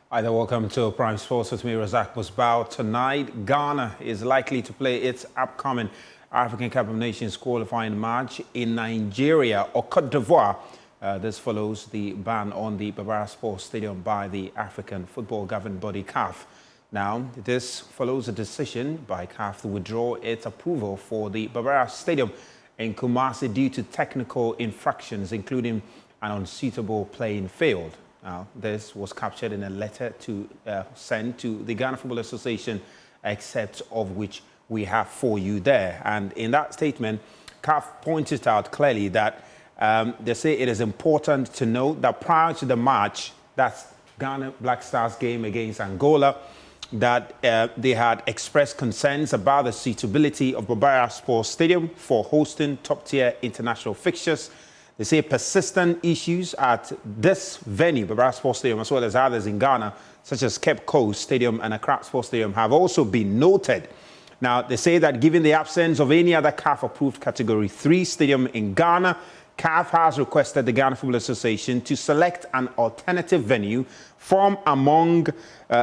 Hi there, welcome to Prime Sports with me, Razak Musbao. Tonight, Ghana is likely to play its upcoming African Cup of Nations qualifying match in Nigeria or Cote d'Ivoire. This follows the ban on the Baba Yara Stadium by the African football governing body CAF. Now, this follows a decision by CAF to withdraw its approval for the Baba Yara Stadium in Kumasi due to technical infractions, including an unsuitable playing field. Now, this was captured in a letter sent to the Ghana Football Association, except of which we have for you there. And in that statement, CAF pointed out clearly that they say it is important to note that prior to the match, that's Ghana Black Stars game against Angola, that they had expressed concerns about the suitability of Baba Yara Stadium for hosting top-tier international fixtures. They say persistent issues at this venue, Baba Yara Stadium, as well as others in Ghana, such as Cape Coast Stadium and Accra Sports Stadium, have also been noted. Now, they say that given the absence of any other CAF-approved Category 3 stadium in Ghana, CAF has requested the Ghana Football Association to select an alternative venue from among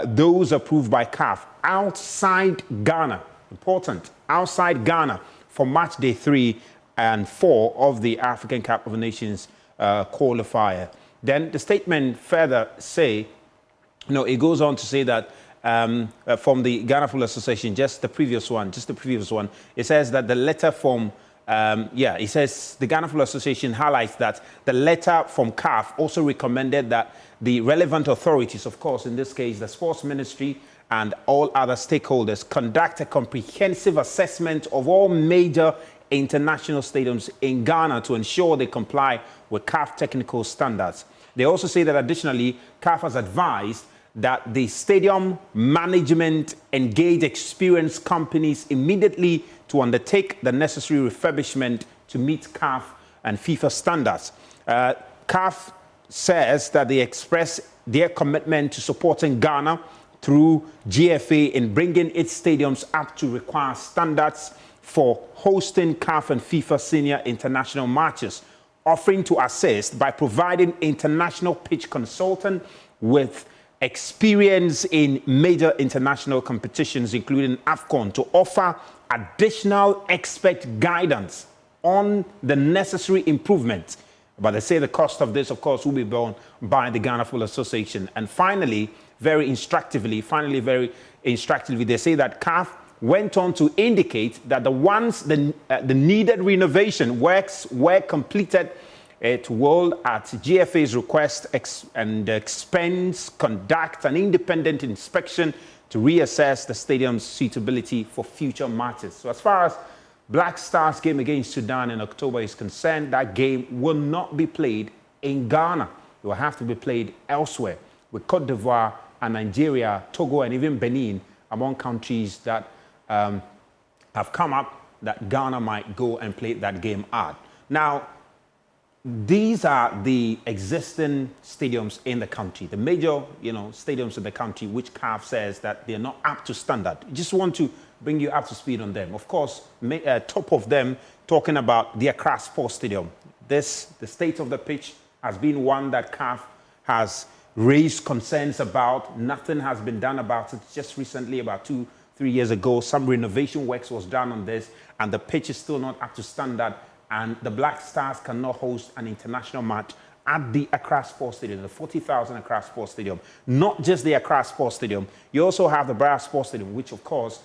those approved by CAF outside Ghana. Important, outside Ghana for match day 3 and 4 of the African Cup of Nations qualifier. Then the statement further say, it goes on to say that from the Ghana Football Association, just the previous one, it says that the letter from, it says the Ghana Football Association highlights that the letter from CAF also recommended that the relevant authorities, of course, in this case, the Sports Ministry and all other stakeholders, conduct a comprehensive assessment of all major international stadiums in Ghana to ensure they comply with CAF technical standards. They also say that additionally, CAF has advised that the stadium management engage experienced companies immediately to undertake the necessary refurbishment to meet CAF and FIFA standards. CAF says that they express their commitment to supporting Ghana through GFA in bringing its stadiums up to required standards for hosting CAF and FIFA senior international matches, offering to assist by providing international pitch consultant with experience in major international competitions, including AFCON, to offer additional expert guidance on the necessary improvements. But they say the cost of this, of course, will be borne by the Ghana Football Association. And finally, very instructively, they say that CAF went on to indicate that the needed renovation works were completed, it will, at GFA's request and expense, conduct an independent inspection to reassess the stadium's suitability for future matches. So as far as Black Stars game against Sudan in October is concerned, that game will not be played in Ghana. It will have to be played elsewhere, with Cote d'Ivoire and Nigeria, Togo, and even Benin among countries that have come up that Ghana might go and play that game at. Now, these are the existing stadiums in the country, the major, stadiums in the country, which CAF says that they're not up to standard. Just want to bring you up to speed on them. Of course, top of them, talking about the Accra Sports Stadium. The state of the pitch has been one that CAF has raised concerns about. Nothing has been done about it. Just recently, about 2-3 years ago, some renovation works was done on this, and the pitch is still not up to standard, and the Black Stars cannot host an international match at the Accra Sports Stadium, the 40,000 Accra Sports Stadium. Not just the Accra Sports Stadium, you also have the Baba Yara Sports Stadium, which of course,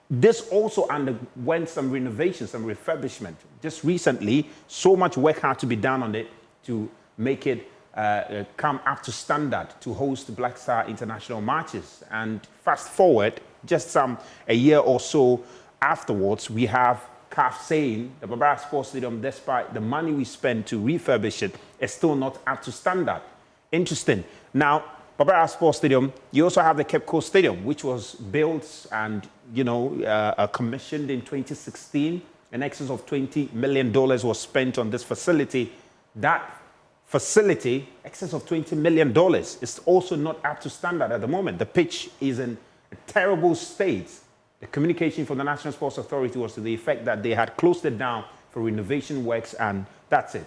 this also underwent some renovation, some refurbishment. Just recently, so much work had to be done on it to make it come up to standard to host Black Star international matches. And fast forward, just a year or so afterwards, we have CAF saying the Baba Yara Sports Stadium, despite the money we spent to refurbish it, is still not up to standard. Interesting. Now, Baba Yara Sports Stadium, you also have the Cape Coast Stadium, which was built and, commissioned in 2016. In excess of $20 million was spent on this facility. That facility, excess of $20 million, is also not up to standard at the moment. The pitch is in a terrible state. The communication from the National Sports Authority was to the effect that they had closed it down for renovation works, and that's it.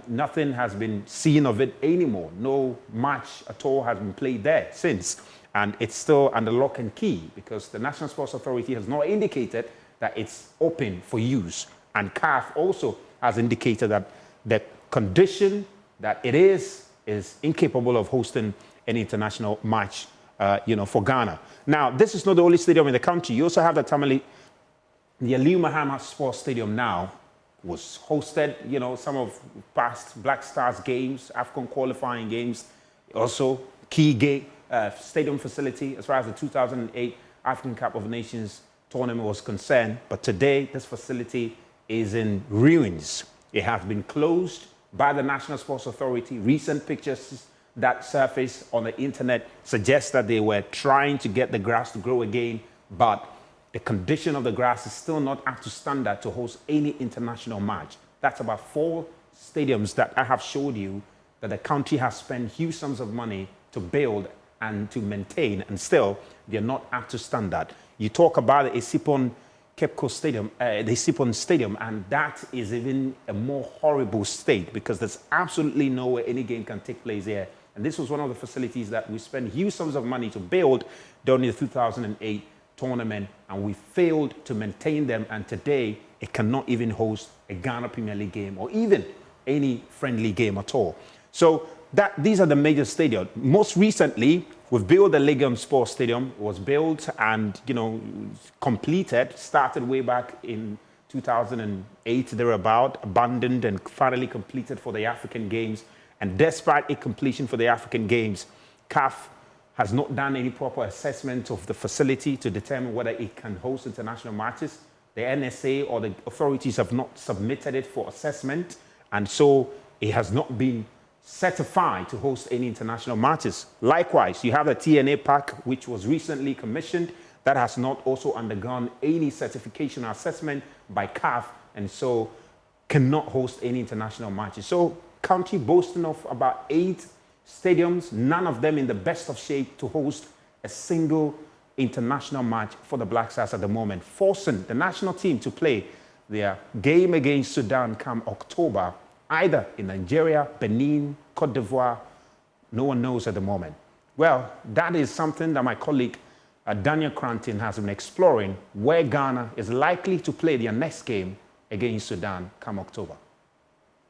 Nothing has been seen of it anymore. No match at all has been played there since. And it's still under lock and key because the National Sports Authority has not indicated that it's open for use. And CAF also has indicated that the condition that it is incapable of hosting an international match, for Ghana. Now, this is not the only stadium in the country. You also have the Aliyu Muhammad Sports Stadium now was hosted, some of past Black Stars games, AFCON qualifying games, also key stadium facility as far as the 2008 African Cup of Nations tournament was concerned. But today, this facility is in ruins. It has been closed by the National Sports Authority. Recent pictures that surfaced on the internet suggest that they were trying to get the grass to grow again, but the condition of the grass is still not up to standard to host any international match. That's about 4 stadiums that I have showed you that the country has spent huge sums of money to build and to maintain, and still they're not up to standard. You talk about the Isipon Cape Coast Stadium, the Isipon Stadium, and that is even a more horrible state because there's absolutely nowhere any game can take place here. And this was one of the facilities that we spent huge sums of money to build during the 2008 tournament, and we failed to maintain them. And today, it cannot even host a Ghana Premier League game or even any friendly game at all. So these are the major stadiums. Most recently, we've built the Legon Sports Stadium. It was built and completed, started way back in 2008, thereabout, abandoned and finally completed for the African Games. And despite its completion for the African Games, CAF has not done any proper assessment of the facility to determine whether it can host international matches. The NSA or the authorities have not submitted it for assessment, and so it has not been certified to host any international matches. Likewise, you have the TNA Park, which was recently commissioned, that has not also undergone any certification or assessment by CAF, and so cannot host any international matches. So, country boasting of about 8 stadiums, none of them in the best of shape to host a single international match for the Black Stars at the moment, forcing the national team to play their game against Sudan come October, either in Nigeria, Benin, Cote d'Ivoire. No one knows at the moment. Well, that is something that my colleague Daniel Cranton has been exploring, where Ghana is likely to play their next game against Sudan come October.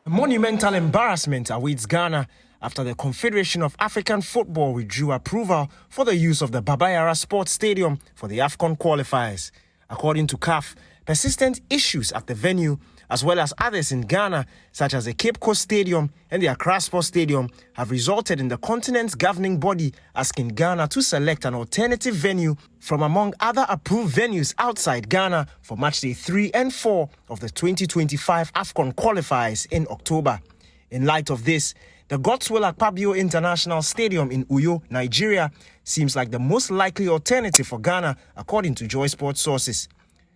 A monumental embarrassment awaits Ghana after the Confederation of African Football withdrew approval for the use of the Baba Yara Sports Stadium for the AFCON qualifiers. According to CAF, persistent issues at the venue, as well as others in Ghana, such as the Cape Coast Stadium and the Accra Sports Stadium, have resulted in the continent's governing body asking Ghana to select an alternative venue from among other approved venues outside Ghana for matchday 3 and 4 of the 2025 AFCON qualifiers in October. In light of this, the Godswill Akpabio International Stadium in Uyo, Nigeria, seems like the most likely alternative for Ghana, according to Joy Sports sources.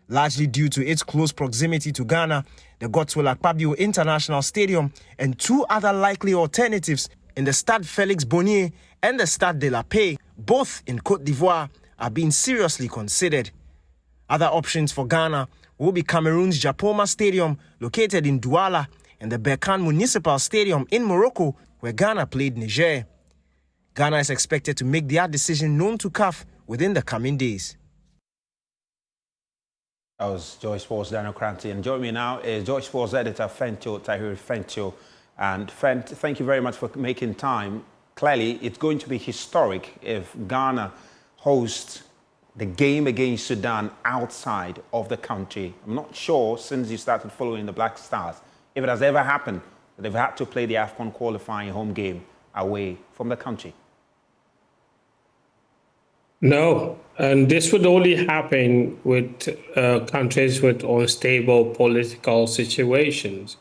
Largely due to its close proximity to Ghana, the Godswill Akpabio International Stadium and 2 other likely alternatives in the Stade Félix Bonnier and the Stade de la Paix, both in Côte d'Ivoire, are being seriously considered. Other options for Ghana will be Cameroon's Japoma Stadium, located in Douala, and the Berkane Municipal Stadium in Morocco, where Ghana played Niger. Ghana is expected to make their decision known to CAF within the coming days. That was Joy Sports' Daniel Cranton. And joining me now is Joy Sports editor Fentio Tahiri Fentio. And Fent, thank you very much for making time. Clearly, it's going to be historic if Ghana hosts the game against Sudan outside of the country. I'm not sure, since you started following the Black Stars, if it has ever happened that they've had to play the AFCON qualifying home game away from the country. No, and this would only happen with countries with unstable political situations,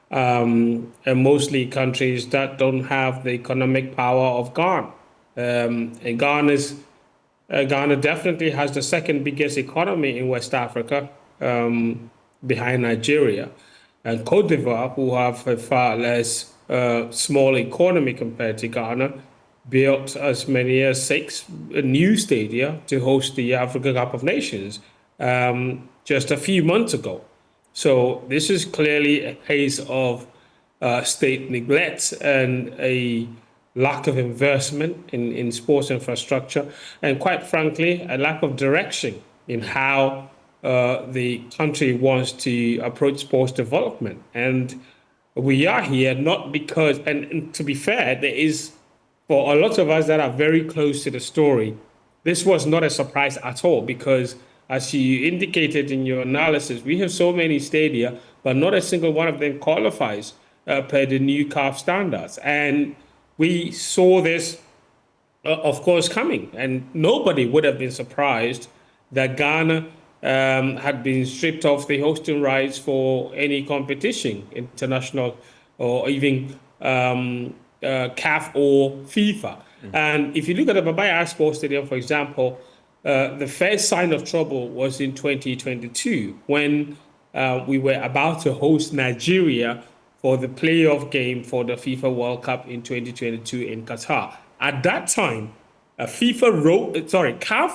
and mostly countries that don't have the economic power of Ghana. And Ghana definitely has the second biggest economy in West Africa, behind Nigeria. And Cote d'Ivoire, who have a far less small economy compared to Ghana, built as many as 6 new stadia to host the African Cup of Nations just a few months ago. So this is clearly a case of state neglect and a lack of investment in sports infrastructure, and quite frankly, a lack of direction in how the country wants to approach sports development. And we are here not because, and to be fair, there is, for a lot of us that are very close to the story, this was not a surprise at all, because as you indicated in your analysis, we have so many stadia, but not a single one of them qualifies per the new CAF standards. And we saw this, of course, coming, and nobody would have been surprised that Ghana had been stripped of the hosting rights for any competition, international or even CAF or FIFA. And if you look at the Baba Yara Sports Stadium, for example, the first sign of trouble was in 2022 when we were about to host Nigeria for the playoff game for the FIFA World Cup in 2022 in Qatar. At that time, CAF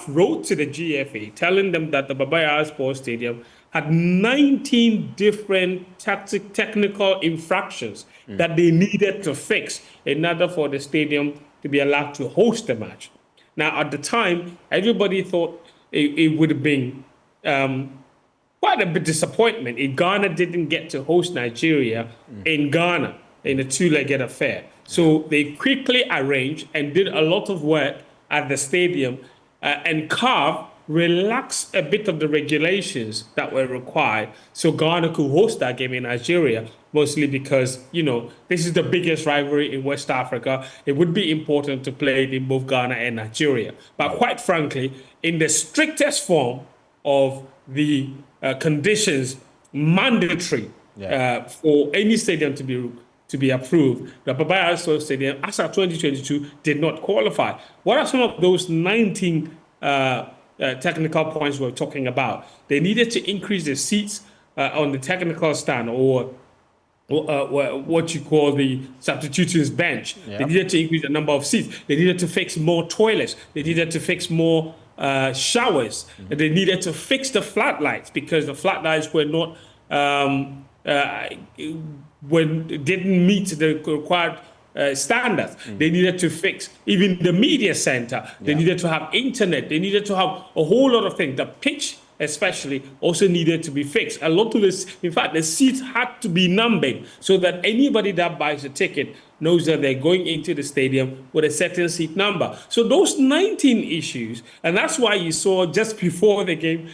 wrote to the GFA telling them that the Baba Yara Sports Stadium had 19 different technical infractions that they needed to fix in order for the stadium to be allowed to host the match. Now, at the time, everybody thought it would have been quite a bit disappointment if Ghana didn't get to host Nigeria in Ghana in a two-legged affair. So they quickly arranged and did a lot of work at the stadium, and CAF relaxed a bit of the regulations that were required so Ghana could host that game in Nigeria, mostly because, you know, this is the biggest rivalry in West Africa. It would be important to play it in both Ghana and Nigeria. But quite frankly, in the strictest form of the conditions mandatory for any stadium to be approved, the Baba Yara Sports Stadium, as of 2022, did not qualify. What are some of those 19 technical points we're talking about? They needed to increase the seats on the technical stand, or what you call the substitutions bench. They needed to increase the number of seats. They needed to fix more toilets. They needed to fix more showers. They needed to fix the floodlights, because the floodlights were not didn't meet the required standards. They needed to fix even the media center. They needed to have internet. They needed to have a whole lot of things. The pitch especially also needed to be fixed. A lot of this, in fact, the seats had to be numbered so that anybody that buys a ticket knows that they're going into the stadium with a certain seat number. So those 19 issues, and that's why you saw just before the game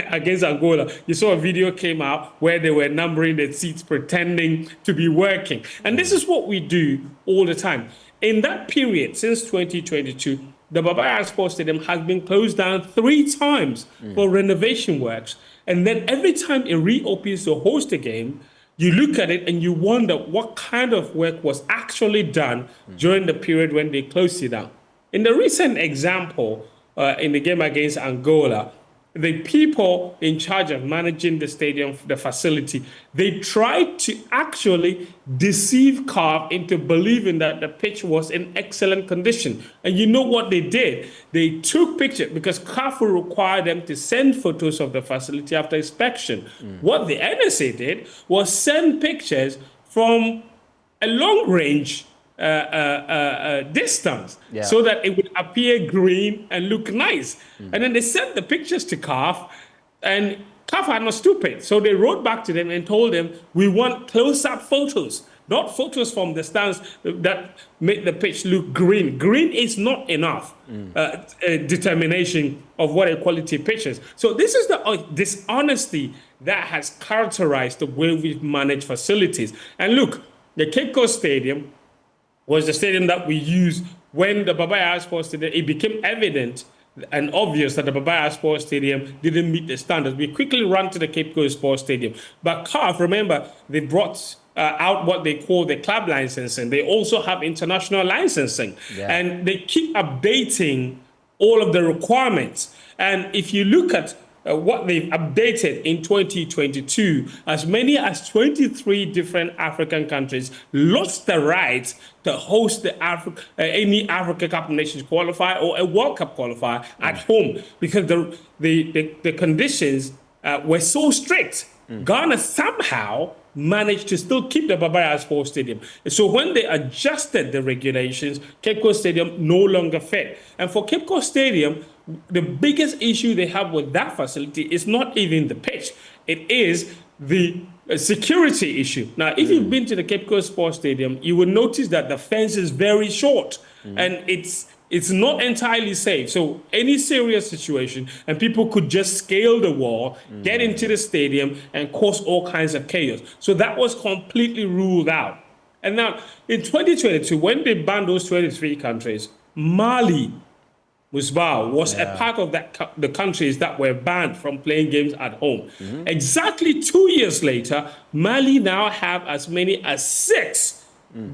against Angola, you saw a video came out where they were numbering the seats, pretending to be working. And this is what we do all the time. In that period, since 2022, the Baba Yara Sports Stadium has been closed down 3 times for renovation works. And then every time it reopens to host a game, you look at it and you wonder what kind of work was actually done during the period when they closed it down. In the recent example, in the game against Angola, the people in charge of managing the stadium, the facility, they tried to actually deceive CAF into believing that the pitch was in excellent condition. And you know what they did? They took pictures, because CAF will require them to send photos of the facility after inspection. What the NSA did was send pictures from a long range distance, so that it would appear green and look nice. And then they sent the pictures to CAF, and CAF are not stupid. So they wrote back to them and told them, we want close-up photos, not photos from the stands that make the pitch look green. Green is not enough determination of what a quality pitch is. So this is the dishonesty that has characterized the way we've managed facilities. And look, the Cape Coast Stadium was the stadium that we used when the Baba Yara Sports Stadium, it became evident and obvious that the Baba Yara Sports Stadium didn't meet the standards. We quickly ran to the Cape Coast Sports Stadium. But CAF, remember, they brought out what they call the club licensing. They also have international licensing. And they keep updating all of the requirements. And if you look at what they've updated in 2022, as many as 23 different African countries lost the right to host the any Africa Cup of Nations qualifier or a World Cup qualifier at home, because the conditions were so strict. Ghana somehow managed to still keep the Baba Yara Sports Stadium. So when they adjusted the regulations, Cape Coast Stadium no longer fit. And for Cape Coast Stadium, the biggest issue they have with that facility is not even the pitch. It is the security issue. Now, if you've been to the Cape Coast Sports Stadium, you will notice that the fence is very short and it's not entirely safe. So any serious situation, and people could just scale the wall, get into the stadium, and cause all kinds of chaos. So that was completely ruled out. And now, in 2022, when they banned those 23 countries, Mali, Musbao, was a part of the countries that were banned from playing games at home. Exactly 2 years later, Mali now have as many as 6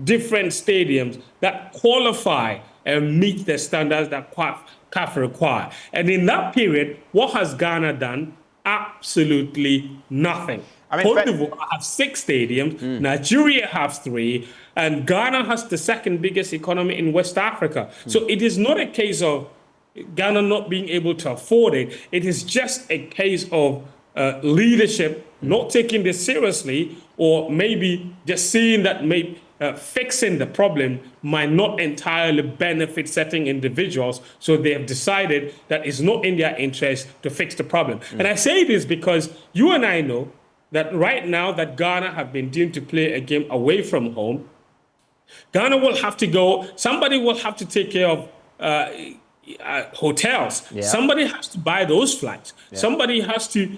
different stadiums that qualify and meet the standards that CAF require. And in that period, what has Ghana done? Absolutely nothing. Cote d'Ivoire have 6 stadiums, Nigeria has 3, and Ghana has the second biggest economy in West Africa. So it is not a case of Ghana not being able to afford it. It is just a case of leadership not taking this seriously, or maybe just seeing that fixing the problem might not entirely benefit certain individuals. So they have decided that it's not in their interest to fix the problem. And I say this because you and I know that right now that Ghana have been deemed to play a game away from home, Ghana will have to go, somebody will have to take care of hotels. Somebody has to buy those flights. Somebody has to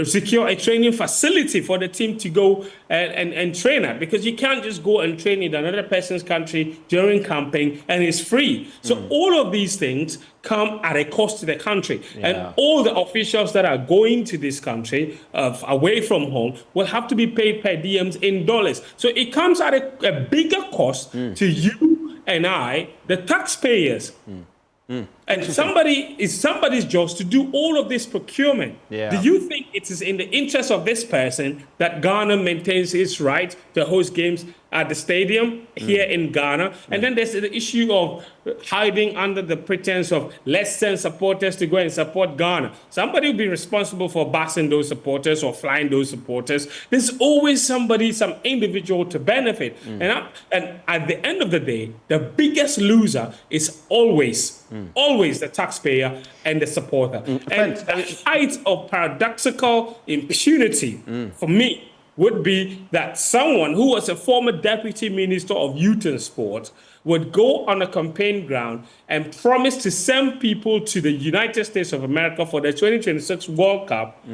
secure a training facility for the team to go and train at, because you can't just go and train in another person's country during camping and it's free. So all of these things come at a cost to the country. And all the officials that are going to this country away from home will have to be paid per diems in dollars. So it comes at a bigger cost to you and I, the taxpayers. And it's somebody's job to do all of this procurement. Do you think it is in the interest of this person that Ghana maintains its right to host games at the stadium here in Ghana? And then there's the issue of hiding under the pretense of let's send supporters to go and support Ghana. Somebody will be responsible for busing those supporters or flying those supporters. There's always somebody, some individual to benefit. And at the end of the day, the biggest loser is always the taxpayer and the supporter. And the height of paradoxical impunity for me would be that someone who was a former deputy minister of youth and sport would go on a campaign ground and promise to send people to the United States of America for the 2026 World Cup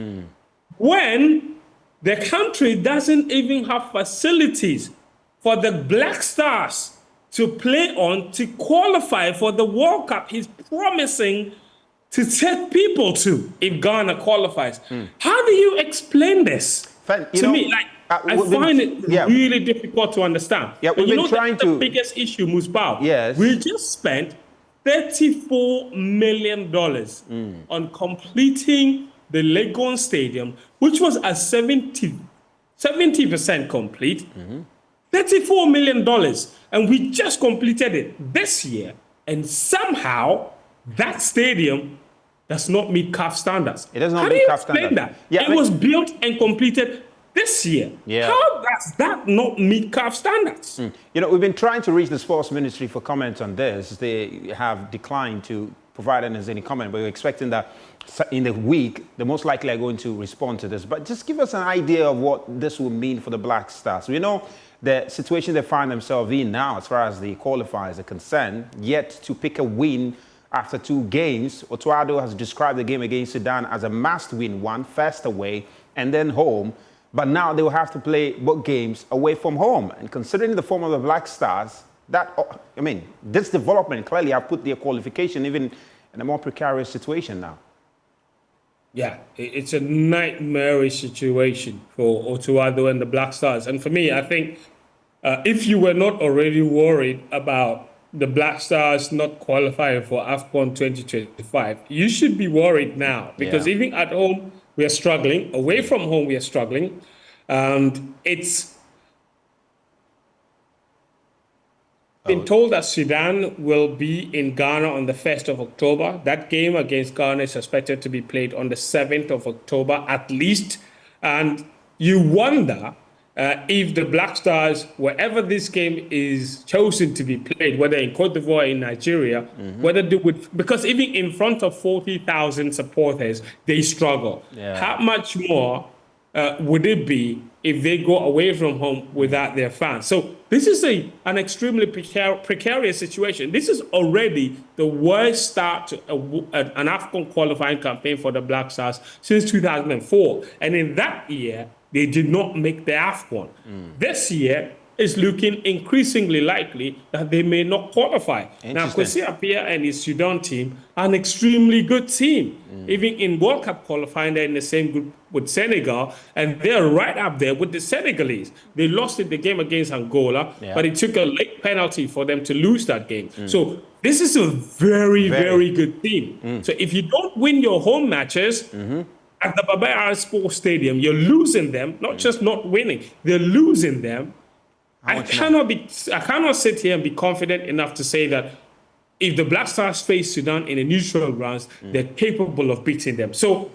when the country doesn't even have facilities for the Black Stars to play on to qualify for the World Cup he's promising to take people to if Ghana qualifies. How do you explain this? To me, I find it really difficult to understand. We've been trying to... the biggest issue, Musbao. Yes. We just spent $34 million on completing the Legon Stadium, which was at 70% complete. $34 million. And we just completed it this year. And somehow, that stadium does not meet CAF standards. It does not meet CAF standards. How do you explain that? It was built and completed this year. How does that not meet CAF standards? You know, we've been trying to reach the Sports Ministry for comments on this. They have declined to provide us any comment, but we're expecting that in the week, they most likely are going to respond to this. But just give us an idea of what this will mean for the Black Stars. We know the situation they find themselves in now, as far as the qualifiers are concerned, yet to pick a win after 2 games. Otuado has described the game against Sudan as a must-win one, first away and then home. But now they will have to play both games away from home. And considering the form of the Black Stars, this development clearly have put their qualification even in a more precarious situation now. Yeah, it's a nightmarish situation for Otuado and the Black Stars. And for me, I think if you were not already worried about the Black Stars not qualifying for AFCON 2025, you should be worried now. Because even at home, we are struggling. Away from home, we are struggling. And it's been told that Sudan will be in Ghana on the 1st of October. That game against Ghana is expected to be played on the 7th of October, at least. And you wonder if the Black Stars, wherever this game is chosen to be played, whether in Cote d'Ivoire or in Nigeria, whether they would, because even in front of 40,000 supporters, they struggle. Yeah. How much more would it be if they go away from home without their fans? So this is an extremely precarious situation. This is already the worst start to an AFCON qualifying campaign for the Black Stars since 2004. And in that year, they did not make the AFCON. This year, it's looking increasingly likely that they may not qualify. Now, Kwesi Appiah and his Sudan team are an extremely good team. Even in World Cup qualifying, they're in the same group with Senegal, and they're right up there with the Senegalese. They lost in the game against Angola, but it took a late penalty for them to lose that game. So this is a very, very good team. So if you don't win your home matches, at the Baba Yara Sports Stadium, you're losing them, not just not winning, they're losing them. I cannot sit here and be confident enough to say that if the Black Stars face Sudan in a neutral rounds, they're capable of beating them. So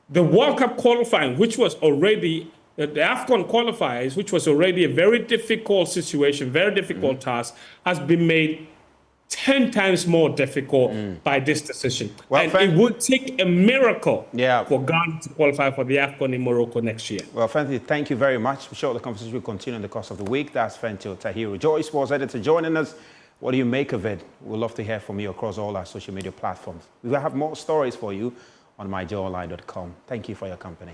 the World Cup qualifying, which was already, the AFCON qualifiers, which was already a very difficult situation, very difficult task, has been made 10 times more difficult by this decision. Well, and it would take a miracle for Ghana to qualify for the AFCON in Morocco next year. Well, Fenty, thank you very much. I'm sure the conversation will continue in the course of the week. That's Fenty Tahiru, Joy Sports editor, joining us. What do you make of it? We'd love to hear from you across all our social media platforms. We will have more stories for you on myjoyonline.com. Thank you for your company.